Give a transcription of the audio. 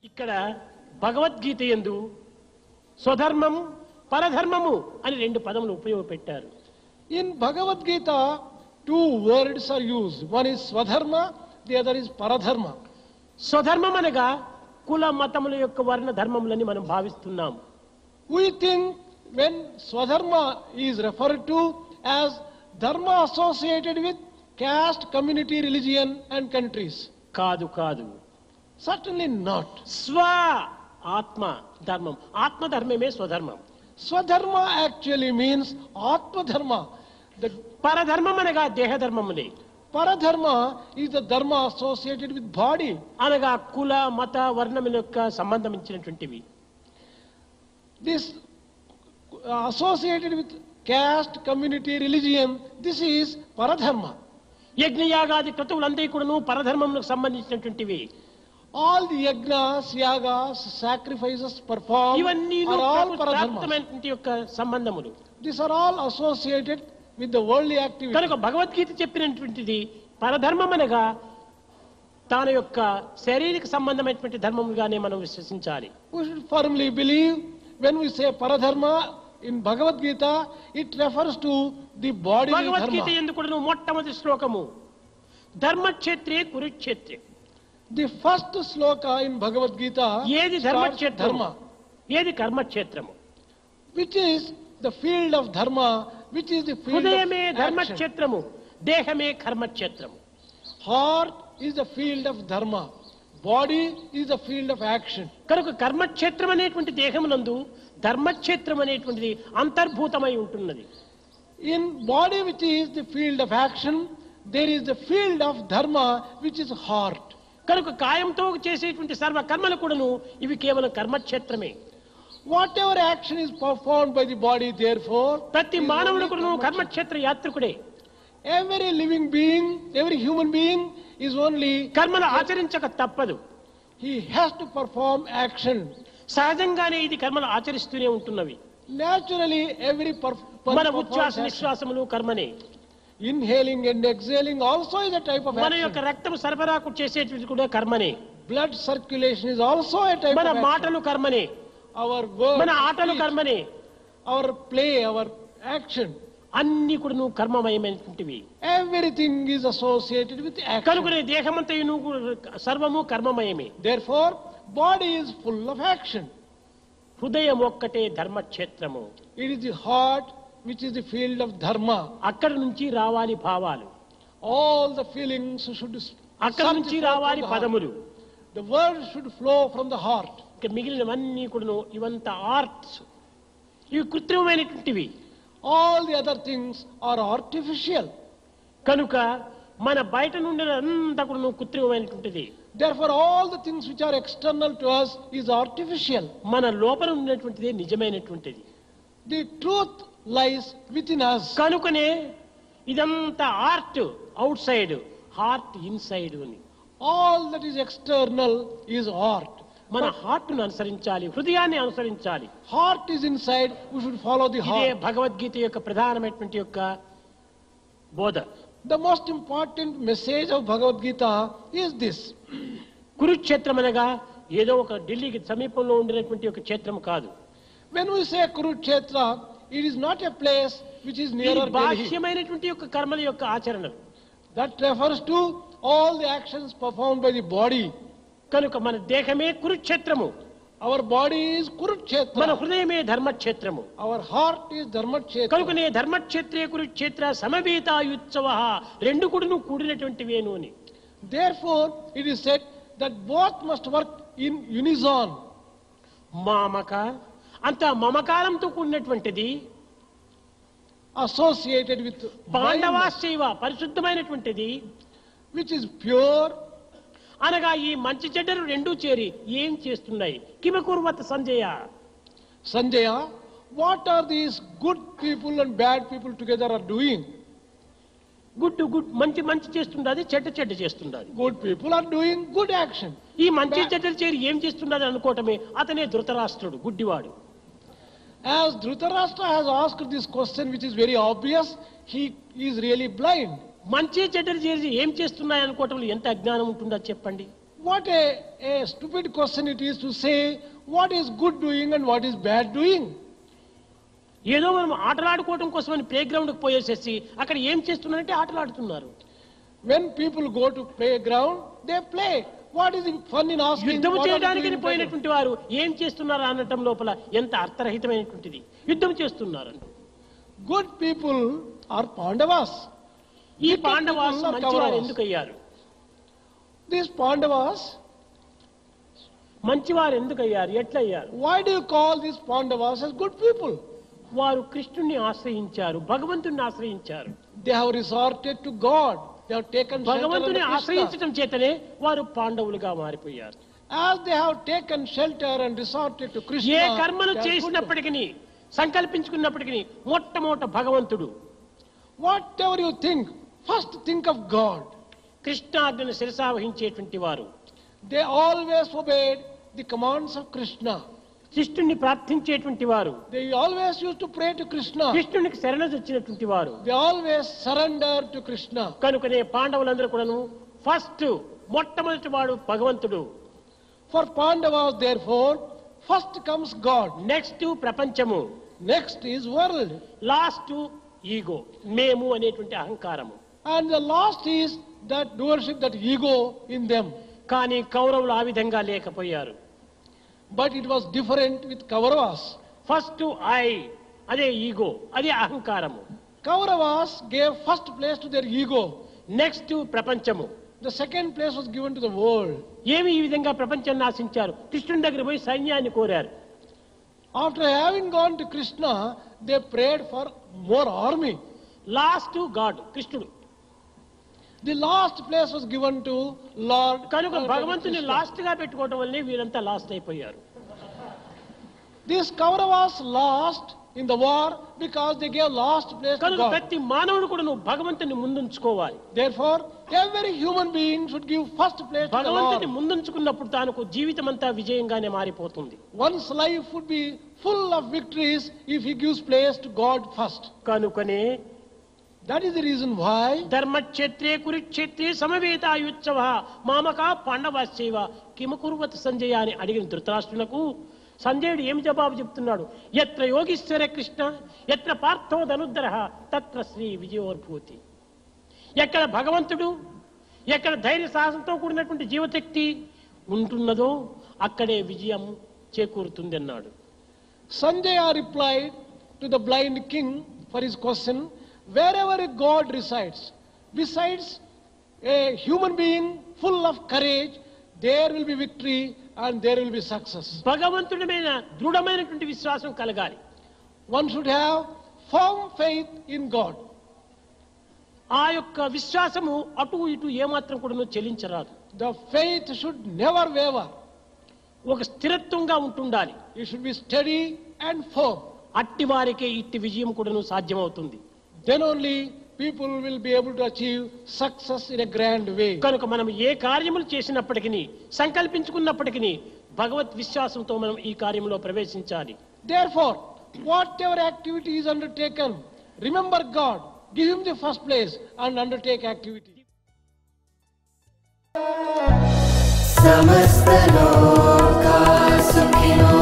ఇక్కడ భగవద్గీత యందు స్వధర్మము పరధర్మము అని రెండు పదములు ఉపయోగపెట్టారు. In Bhagavad Gita, two words are used. One is Swadharma, the other is Paradharma. స్వధర్మం అనగా కుల మతముల యొక్క వర్ణ ధర్మములని మనం భావిస్తున్నాం. We think when Swadharma is referred to as dharma associated with caste, community, religion and countries. కాదు కాదు, Certainly not. స్వ ఆత్మ ధర్మం, ఆత్మ ధర్మమే స్వధర్మం. Swadharma actually means Atma Dharma. The పరధర్మం అనగా దేహధర్మములే. Paradharma is the dharma associated with body. అనగా కుల మత వర్ణముల యొక్క సంబంధించినటువంటివి. This associated with caste, community, religion, this is Paradharma. యజ్ఞయాగాది క్రతువులందరి కూడాను పరధర్మములకు సంబంధించినటువంటివి. All the yajnas, yagas, sacrifices performed ఇవన్నీ are all Paradharma. ప్రాప్తమైనటువంటి యొక్క సంబంధములు. These are all associated with the worldly activity. కనుక భగవద్గీత చెప్పినటువంటిది పరధర్మం అనగా తన యొక్క శారీరక సంబంధమైనటువంటి ధర్మముగానే మనం విశ్వసించాలి. We should firmly believe when we say Paradharma in Bhagavad Gita, it refers to the bodily Bhagavad Gita dharma. ఎందుకు మొట్టమొదటి శ్లోకము ధర్మక్షేత్రే కురుక్షేత్రే. The first sloka in Bhagavad Gita ఏది starts ధర్మక్షేత్రము, dharma, ఏది కర్మక్షేత్రము. which is the field of dharma, which is the field హృదయమే of action. ధర్మక్షేత్రము, దేహమే కర్మక్షేత్రము. Heart is the field of dharma, body is the field of action. కనుక కర్మక్షేత్రం అనేటువంటి దేహమునందు ధర్మక్షేత్రం అనేటువంటిది అంతర్భూతమై ఉంటున్నది. In body, which is the field of action, there is the field of dharma, which is heart. కనుక కాయంతో చేసేటువంటి సర్వ కర్మలు కూడాను ఇవి కేవలం కర్మక్షేత్రమే. Whatever action is performed by the body, therefore, ప్రతి is మానవుడు only కూడాను karma. కర్మక్షేత్ర యాత్రికుడే. Every living being, every human being is only, కర్మలు ఆచరించక తప్పదు. he has to perform action. సహజంగానే ఇది కర్మలు ఆచరిస్తూనే ఉంటున్నవి. Naturally, every మన ఉచ్ఛ్వాస performs action. నిశ్వాసములు కర్మనే. Inhaling and exhaling also is a type of మన యొక్క action. రక్తము సరఫరాకు చేసేటువంటి కూడా కర్మనే. Blood circulation is also a type మన of action. మాటలు కర్మనే, Our words, మన ఆటలు speech, కర్మనే. our play, our action, అన్ని కూడా నువ్వు కర్మమయమైనటువంటివి. everything is associated with action. కనుకనే దేహమంతయు నువ్వు సర్వము కర్మమయమే. Therefore, body is full of action. హృదయం ఒక్కటే ధర్మక్షేత్రము. It is the heart which is the field of dharma. అక్కడి నుంచి రావాలి భావాలు, All the feelings should అక్కడి నుంచి surface రావాలి from the heart. పదములు. The words should flow from the heart. ఇక మిగిలినవన్నీ కూడా ఇవంతా ఆర్ట్స్, ఇవి కృత్రిమమైనటువంటివి. All the other things are artificial. కనుక మన బయట నుండి అంతా కూడా కృత్రిమమైనటువంటిది. Therefore, all the things which are external to us is artificial. మన లోపల ఉన్నటువంటిదే నిజమైనటువంటిది. The truth lies within us. కనుకనే ఇదంతా art out side, heart inside అని. All that is external is art. మన హార్ట్ను అనుసరించాలి, హృదయాన్ని అనుసరించాలి. Heart is inside, we should follow the ఇదే heart. భగవద్గీత యొక్క ప్రధానమైనటువంటి యొక్క బోధ. The most important message of Bhagavad Gita is this. కురుక్షేత్రం అనగా ఏదో ఒక ఢిల్లీకి సమీపంలో ఉండినటువంటి ఒక క్షేత్రం కాదు. When we say Kurukshetra, it is not a place which is ఇది nearer Delhi. బాహ్యమైనటువంటి యొక్క కర్మల యొక్క ఆచరణలు. That refers to all the actions performed by the body. కనుక మన దేహమే కురుక్షేత్రము, Our body is మన Kurukshetra. హృదయమే ధర్మక్షేత్రము. Our heart is Dharmakshetra. కనుకనే ధర్మక్షేత్రే కురుక్షేత్ర సమవేతాయుత్సవ రెండు కూడాను కూడినటువంటివేను అని. Therefore, it is said that both must work in unison. మామక అంత మమకారంతో కూడినటువంటిది. Associated with పాండవాశైవ పరిశుద్ధమైనటువంటిది. which is pure. అనగా ఈ మంచి చెడ్డలు రెండూ చేరి ఏం చేస్తున్నాయి? కిమకుర్వత Sanjaya. Sanjaya, what are these good people and bad people together are doing? Good good మంచి మంచి చేస్తున్నది, చెడ్డ చెడ్డ చేస్తున్నది. Good people are doing good action. ఈ మంచి చెడ్డలు చేరి ఏం చేస్తున్నది అనుకోవటమే అతనే ధృతరాష్ట్రుడు, గుడ్డివాడు. As Dhritarashtra has asked this question, which is very obvious, he is really blind. మంచి చెడ్డలు చేసి ఏం చేస్తున్నాయి అనుకోవటంలో ఎంత అజ్ఞానం ఉంటుందో చెప్పండి. What a stupid question it is to say what is good doing and what is bad doing. ఏదో మనం ఆటలాడుకోవడం కోసమని ప్లే గ్రౌండ్కి పోయేసేసి అక్కడ ఏం చేస్తున్నారంటే ఆటలాడుతున్నారు. When people go to playground, they play. What is the fun in asking? యుద్ధం what are they చేయడానికి doing in పోయినటువంటి వారు ఏం చేస్తున్నారు అనటం లోపల ఎంత అర్థరహితమైనటువంటిది. యుద్ధం చేస్తున్నారు. Good people are Pandavas. ఈ Wicked పాండవాలు people are మంచివారు Kauravas. ఎందుకు అయ్యారు? These Pandavas, మంచివారు ఎందుకు అయ్యారు? ఎట్లా అయ్యారు? why do you call these Pandavas as good people? వారు కృష్ణుని ఆశ్రయించారు, భగవంతుని ఆశ్రయించారు. They have resorted to God. They have taken shelter భగవంతుని under Krishna. ఆశ్రయించడం చేతనే వారు పాండవులుగా మారిపోయారు. As they have taken shelter and resorted to Krishna, ఏ కర్మను they are good. చేసినప్పటికీ సంకల్పించుకున్నప్పటికీ మొట్టమొదట భగవంతుడు. Whatever you think, first think of God. కృష్ణాజ్ఞను శిరసావహించేటువంటి వారు, They always obeyed the commands of Krishna. కృష్ణుని ప్రార్థించేటువంటి వారు, They always used to pray to Krishna. కృష్ణునికి శరణొచ్చినటువంటి వారు. They always surrender to Krishna. కనుకనే పాండవులందరూ కూడాను ఫస్ట్ మొట్టమొదటి వాడు భగవంతుడు, For Pandavas, therefore, first comes God. Next ప్రపంచము, Next is world. Last ego, మేము అనేటువంటి అహంకారము. And the last is that doership, that ego in them. కానీ కౌరవులు ఆ విధంగా లేకపోయారు. But it was different with Kauravas. First I, అదే ఈగో, అదే అహంకారము. Kauravas gave first place to their ego. Next ప్రపంచము. The second place was given to the world. ఏమి ఈ విధంగా ప్రపంచాన్ని నాశించారు? కృష్ణుని దగ్గర పోయి సైన్యాన్ని కోరారు. After having gone to Krishna, they prayed for more army. Last God, కృష్ణుడు. The last place was given to Lord. కనుక Lord భగవంతుని Krishna. లాస్ట్ గా పెట్టుకోవడం వల్లే వీరంతా లాస్ట్ అయిపోయారు. These Kauravas lost in the war because they gave last place to కనుక God. ప్రతి మానవుడు కూడా నువ్వు భగవంతుని ముందుంచుకోవాలి. Therefore, every human being should give first place to the భగవంతుని Lord. ముందుంచుకున్నప్పుడు తానుకు జీవితం అంతా విజయంగానే మారిపోతుంది. One's life would be full of victories if he gives place to God first. కనుకనే That is the reason why ధర్మక్షేత్రే కురుక్షేత్రే సమవేతాయుత్సవ మామకా పాండవాశ్చైవ కిమకుర్వత Sanjaya అని అడిగిన ధృతరాష్ట్రునకు సంజయుడు ఏమి జవాబు చెప్తున్నాడు? ఎత్ర యోగీశ్వర కృష్ణ ఎత్ర పార్థో ధనుర్ధరః తత్ర శ్రీ విజయోద్భూతి. ఎక్కడ భగవంతుడు, ఎక్కడ ధైర్య సాహసంతో కూడినటువంటి జీవశక్తి ఉంటున్నదో అక్కడే విజయం చేకూరుతుంది అన్నాడు. Sanjaya replied to the blind king for his question, wherever a God resides, besides a human being full of courage, there will be victory and there will be success. భగవంతుడి మీద దృఢమైనటువంటి విశ్వాసం కలగాలి. One should have firm faith in God. ఆ యొక్క విశ్వాసము అటు ఇటు ఏమాత్రం కూడా చెలించరాదు. The faith should never waver. ఒక స్థిరత్వంగా ఉంటుండాలి. It should be steady and firm. అట్టి వారికే ఇట్టి విజయం కూడాను సాధ్యమవుతుంది. Then only people will be able to achieve success in a grand way. కనుక మనం ఏ కార్యములు చేసినప్పటికీ సంకల్పించుకున్నప్పటికీ భగవత్ విశ్వాసంతో మనం ఈ కార్యంలో ప్రవేశించాలి. Therefore, whatever activity is undertaken, remember God, give Him the first place and undertake activity. समस्त लोका सुखिनो